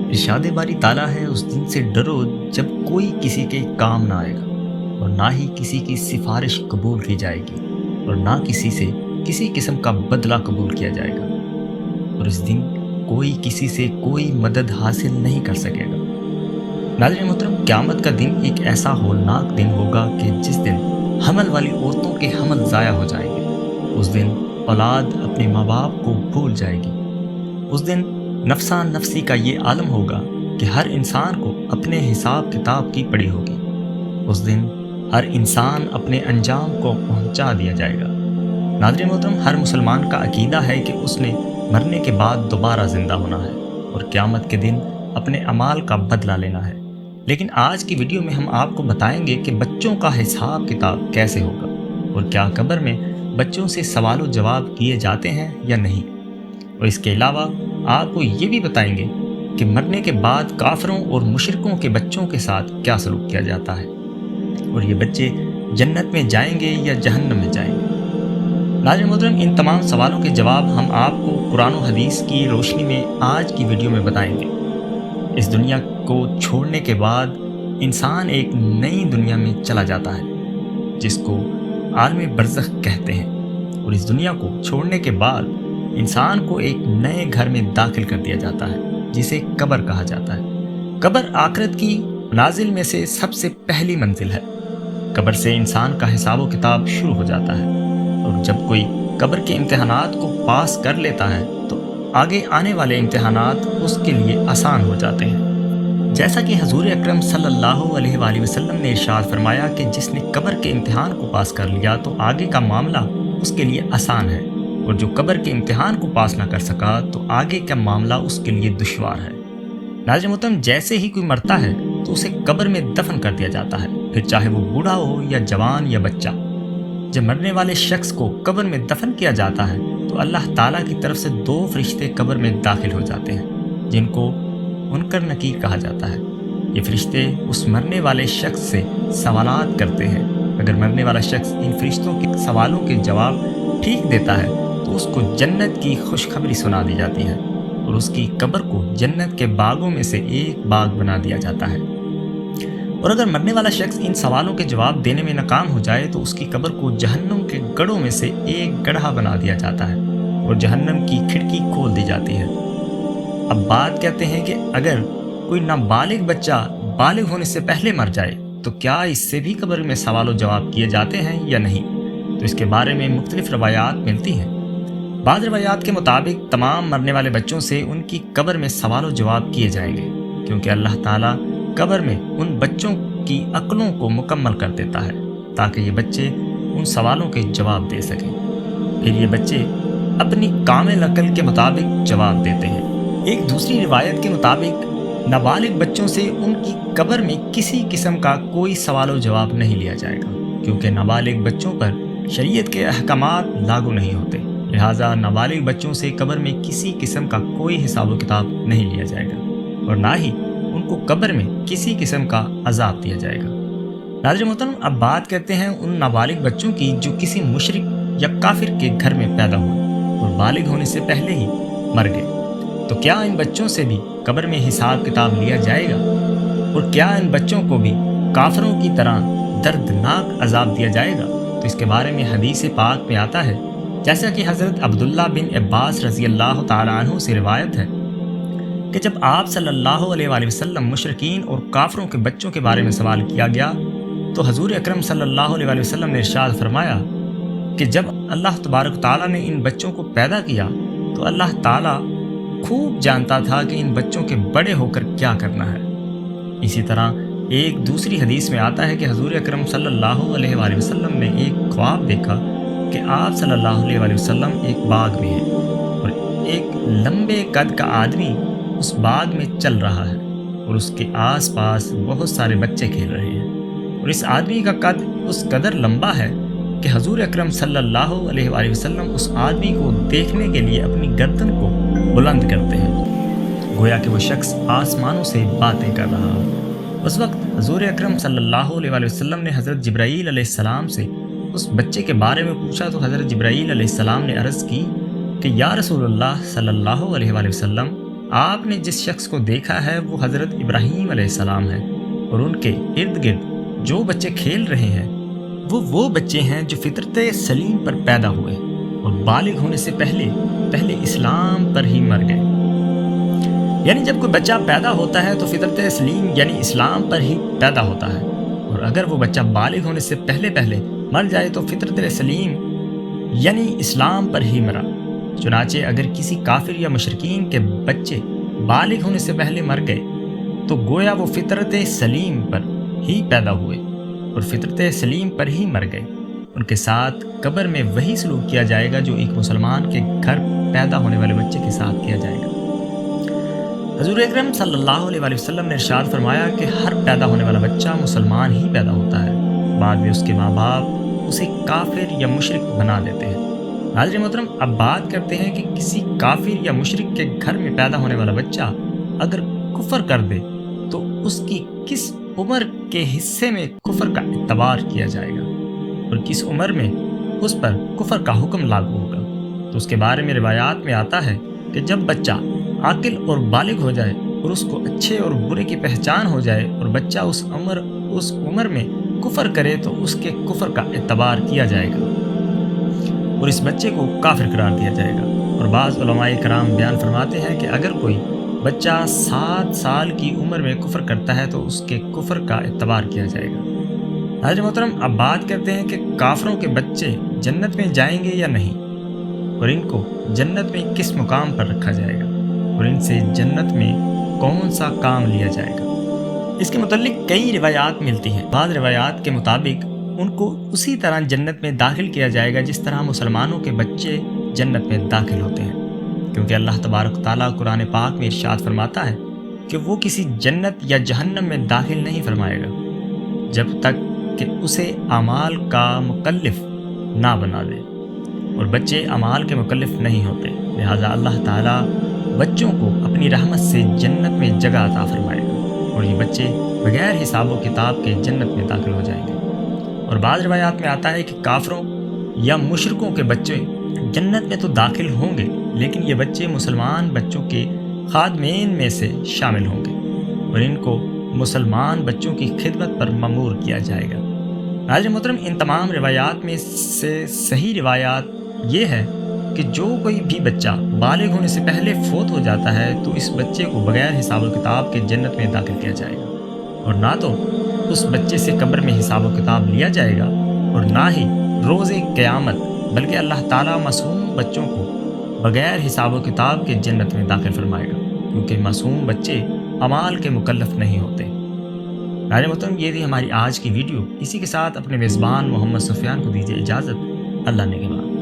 इरशाद बारी ताला है, उस दिन से डरो जब कोई किसी के काम ना आएगा, और ना ही किसी की सिफारिश कबूल की जाएगी, और ना किसी से किसी किस्म का बदला कबूल किया जाएगा। और इस दिन कोई किसी से कोई मदद हासिल नहीं कर सकेगा। नाज़रीन मोहतरम, क़यामत का दिन एक ऐसा होलनाक दिन होगा कि जिस दिन हमल वाली औरतों के हमल ज़ाया हो जाएंगे। उस दिन औलाद अपने माँ बाप को भूल जाएगी। उस दिन नफसा नफसी का ये आलम होगा कि हर इंसान को अपने हिसाब किताब की पड़ी होगी। उस दिन हर इंसान अपने अंजाम को पहुंचा दिया जाएगा। नाज़रीन मोहतरम, हर मुसलमान का अकीदा है कि उसने मरने के बाद दोबारा ज़िंदा होना है और क़यामत के दिन अपने अमाल का बदला लेना है। लेकिन आज की वीडियो में हम आपको बताएंगे कि बच्चों का हिसाब किताब कैसे होगा और क्या कब्र में बच्चों से सवाल जवाब किए जाते हैं या नहीं। और इसके अलावा आपको ये भी बताएंगे कि मरने के बाद काफिरों और मुशरिकों के बच्चों के साथ क्या सलूक किया जाता है और ये बच्चे जन्नत में जाएंगे या जहन्नम में जाएंगे। नाज़रीन मोहतरम, इन तमाम सवालों के जवाब हम आपको कुरान और हदीस की रोशनी में आज की वीडियो में बताएंगे। इस दुनिया को छोड़ने के बाद इंसान एक नई दुनिया में चला जाता है जिसको आलम बरज़ख कहते हैं, और इस दुनिया को छोड़ने के बाद इंसान को एक नए घर में दाखिल कर दिया जाता है जिसे कब्र कहा जाता है। कब्र आखिरत की मनाजिल में से सबसे पहली मंजिल है। कब्र से इंसान का हिसाब व किताब शुरू हो जाता है, और जब कोई कब्र के इम्तिहानात को पास कर लेता है तो आगे आने वाले इम्तिहानात उसके लिए आसान हो जाते हैं। जैसा कि हजूर अकरम सल्लल्लाहु अलैहि वसल्लम ने इरशाद फरमाया कि जिसने कब्र के इम्तिहान को पास कर लिया तो आगे का मामला उसके लिए आसान है, और जो कब्र के इम्तिहान को पास ना कर सका तो आगे का मामला उसके लिए दुश्वार है। नाज़रीन मोहतरम, जैसे ही कोई मरता है तो उसे कब्र में दफन कर दिया जाता है, फिर चाहे वो बूढ़ा हो या जवान या बच्चा। जब मरने वाले शख्स को कब्र में दफन किया जाता है तो अल्लाह ताला की तरफ से 2 फरिश्ते कब्र में दाखिल हो जाते हैं जिनको मुनकर नकीर कहा जाता है। ये फरिश्ते उस मरने वाले शख्स से सवालात करते हैं। अगर मरने वाला शख्स इन फरिश्तों के सवालों के जवाब ठीक देता है तो उसको जन्नत की खुशखबरी सुना दी जाती है और उसकी कब्र को जन्नत के बागों में से एक बाग बना दिया जाता है। और अगर मरने वाला शख्स इन सवालों के जवाब देने में नाकाम हो जाए तो उसकी कब्र को जहन्नम के गढ़ों में से एक गड्ढा बना दिया जाता है और जहन्नम की खिड़की खोल दी जाती है। अब बात कहते हैं कि अगर कोई नाबालिग बच्चा बालिग होने से पहले मर जाए तो क्या इससे भी कब्र में सवाल जवाब किए जाते हैं या नहीं। तो इसके बारे में मुख्तलिफ रवायात मिलती हैं। बाद रवायात के मुताबिक तमाम मरने वाले बच्चों से उनकी कब्र में सवाल जवाब किए जाएंगे, क्योंकि अल्लाह ताला कब्र में उन बच्चों की अक्लों को मुकम्मल कर देता है ताकि ये बच्चे उन सवालों के जवाब दे सकें। फिर ये बच्चे अपनी कामिल अक्ल के मुताबिक जवाब देते हैं। एक दूसरी रिवायत के मुताबिक नाबालिग बच्चों से उनकी कब्र में किसी किस्म का कोई सवाल जवाब नहीं लिया जाएगा, क्योंकि नाबालिग बच्चों पर शरीयत के अहकामात लागू नहीं होते। लिहाजा नाबालिग बच्चों से कब्र में किसी किस्म का कोई हिसाब किताब नहीं लिया जाएगा और ना ही उनको कब्र में किसी किस्म का अजाब दिया जाएगा। नाज़रीन मोहतरम, अब बात करते हैं उन नाबालिग बच्चों की जो किसी मुशरिक या काफिर के घर में पैदा हुए और बालिग होने से पहले ही मर गए। तो क्या इन बच्चों से भी कब्र में हिसाब किताब लिया जाएगा और क्या इन बच्चों को भी काफिरों की तरह दर्दनाक अजाब दिया जाएगा। तो इसके बारे में हदीस पाक में आता है, जैसा कि हज़रत अब्दुल्ला बिन अब्बास रज़ी अल्लाह तआला अन्हु से रिवायत है कि जब आप सल्लल्लाहु अलैहि वसल्लम मुशरिकीन और काफिरों के बच्चों के बारे में सवाल किया गया तो हजूर अकरम सल्लल्लाहु अलैहि वसल्लम ने इरशाद फरमाया कि जब अल्लाह तबारक ताला ने इन बच्चों को पैदा किया तो अल्लाह ताला खूब जानता था कि इन बच्चों के बड़े होकर क्या करना है। इसी तरह एक दूसरी हदीस में आता है कि हजूर अकरम सल्लल्लाहु अलैहि वसल्लम ने एक ख्वाब देखा कि आप सल्लल्लाहु अलैहि वसल्लम एक बाग में हैं और एक लंबे कद का आदमी उस बाग में चल रहा है और उसके आसपास बहुत सारे बच्चे खेल रहे हैं और इस आदमी का कद उस कदर लंबा है कि हजूर अकरम सल्लल्लाहु अलैहि वसल्लम उस आदमी को देखने के लिए अपनी गर्दन को बुलंद करते हैं, गोया कि वो शख्स आसमानों से बातें कर रहा हो। उस वक्त हजूर अकरम सल्लल्लाहु अलैहि वसल्लम ने हज़रत जिब्राईल अलैहिस्सलाम से उस बच्चे के बारे में पूछा तो हज़रत जिब्राईल अलैहिस्सलाम ने अर्ज़ की कि या रसूलुल्लाह सल्लल्लाहु अलैहि वसल्लम, آپ نے جس شخص کو دیکھا ہے وہ حضرت ابراہیم علیہ السلام ہے، اور ان کے ارد گرد جو بچے کھیل رہے ہیں وہ بچے ہیں جو فطرت سلیم پر پیدا ہوئے اور بالغ ہونے سے پہلے اسلام پر ہی مر گئے۔ یعنی جب کوئی بچہ پیدا ہوتا ہے تو فطرت سلیم یعنی اسلام پر ہی پیدا ہوتا ہے، اور اگر وہ بچہ بالغ ہونے سے پہلے مر جائے تو فطرت سلیم یعنی اسلام پر ہی مرا۔ چنانچہ اگر کسی کافر یا مشرکین کے بچے بالغ ہونے سے پہلے مر گئے تو گویا وہ فطرت سلیم پر ہی پیدا ہوئے اور فطرت سلیم پر ہی مر گئے۔ ان کے ساتھ قبر میں وہی سلوک کیا جائے گا جو ایک مسلمان کے گھر پیدا ہونے والے بچے کے ساتھ کیا جائے گا۔ حضور اکرم صلی اللہ علیہ وآلہ وسلم نے ارشاد فرمایا کہ ہر پیدا ہونے والا بچہ مسلمان ہی پیدا ہوتا ہے، بعد میں اس کے ماں باپ اسے کافر یا مشرک بنا دیتے ہیں۔ حاضر محترم، اب بات کرتے ہیں کہ کسی کافر یا مشرک کے گھر میں پیدا ہونے والا بچہ اگر کفر کر دے تو اس کی کس عمر کے حصے میں کفر کا اعتبار کیا جائے گا اور کس عمر میں اس پر کفر کا حکم لاگو ہوگا؟ تو اس کے بارے میں روایات میں آتا ہے کہ جب بچہ عاقل اور بالغ ہو جائے اور اس کو اچھے اور برے کی پہچان ہو جائے اور بچہ اس عمر میں کفر کرے تو اس کے کفر کا اعتبار کیا جائے گا اور اس بچے کو کافر قرار دیا جائے گا۔ اور بعض علماء کرام بیان فرماتے ہیں کہ اگر کوئی بچہ 7 سال کی عمر میں کفر کرتا ہے تو اس کے کفر کا اعتبار کیا جائے گا۔ حضرت محترم، اب بات کرتے ہیں کہ کافروں کے بچے جنت میں جائیں گے یا نہیں، اور ان کو جنت میں کس مقام پر رکھا جائے گا اور ان سے جنت میں کون سا کام لیا جائے گا۔ اس کے متعلق کئی روایات ملتی ہیں۔ بعض روایات کے مطابق ان کو اسی طرح جنت میں داخل کیا جائے گا جس طرح مسلمانوں کے بچے جنت میں داخل ہوتے ہیں، کیونکہ اللہ تبارک تعالیٰ قرآن پاک میں ارشاد فرماتا ہے کہ وہ کسی جنت یا جہنم میں داخل نہیں فرمائے گا جب تک کہ اسے اعمال کا مکلف نہ بنا دے، اور بچے اعمال کے مکلف نہیں ہوتے، لہذا اللہ تعالیٰ بچوں کو اپنی رحمت سے جنت میں جگہ عطا فرمائے گا اور یہ بچے بغیر حساب و کتاب کے جنت میں داخل ہو جائیں گے۔ اور بعض روایات میں آتا ہے کہ کافروں یا مشرکوں کے بچے جنت میں تو داخل ہوں گے لیکن یہ بچے مسلمان بچوں کے خادمین میں سے شامل ہوں گے اور ان کو مسلمان بچوں کی خدمت پر مأمور کیا جائے گا۔ حاضر محترم، ان تمام روایات میں سے صحیح روایات یہ ہے کہ جو کوئی بھی بچہ بالغ ہونے سے پہلے فوت ہو جاتا ہے تو اس بچے کو بغیر حساب و کتاب کے جنت میں داخل کیا جائے گا، اور نہ تو اس بچے سے قبر میں حساب و کتاب لیا جائے گا اور نہ ہی روز قیامت، بلکہ اللہ تعالیٰ معصوم بچوں کو بغیر حساب و کتاب کے جنت میں داخل فرمائے گا، کیونکہ معصوم بچے اعمال کے مکلف نہیں ہوتے۔ حاضر محترم، یہ تھی ہماری آج کی ویڈیو۔ اسی کے ساتھ اپنے میزبان محمد سفیان کو دیجیے اجازت۔ اللہ نگہبان۔